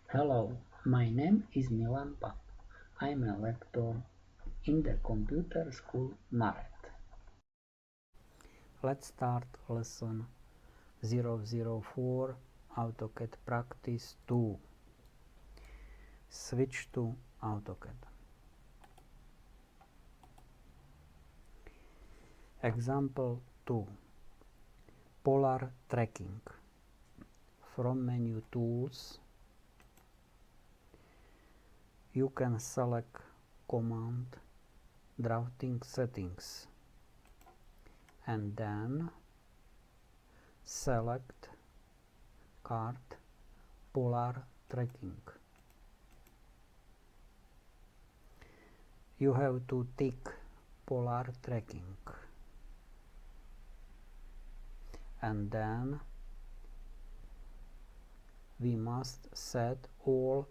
Hello, my name is Milan Pap. I'm a lecturer in the computer school Maret. Let's start lesson 004 AutoCAD practice 2. Switch to AutoCAD. Example 2. Polar tracking. From menu Tools, you can select Command Drafting Settings and then select card Polar Tracking. You have to tick Polar Tracking and then we must set all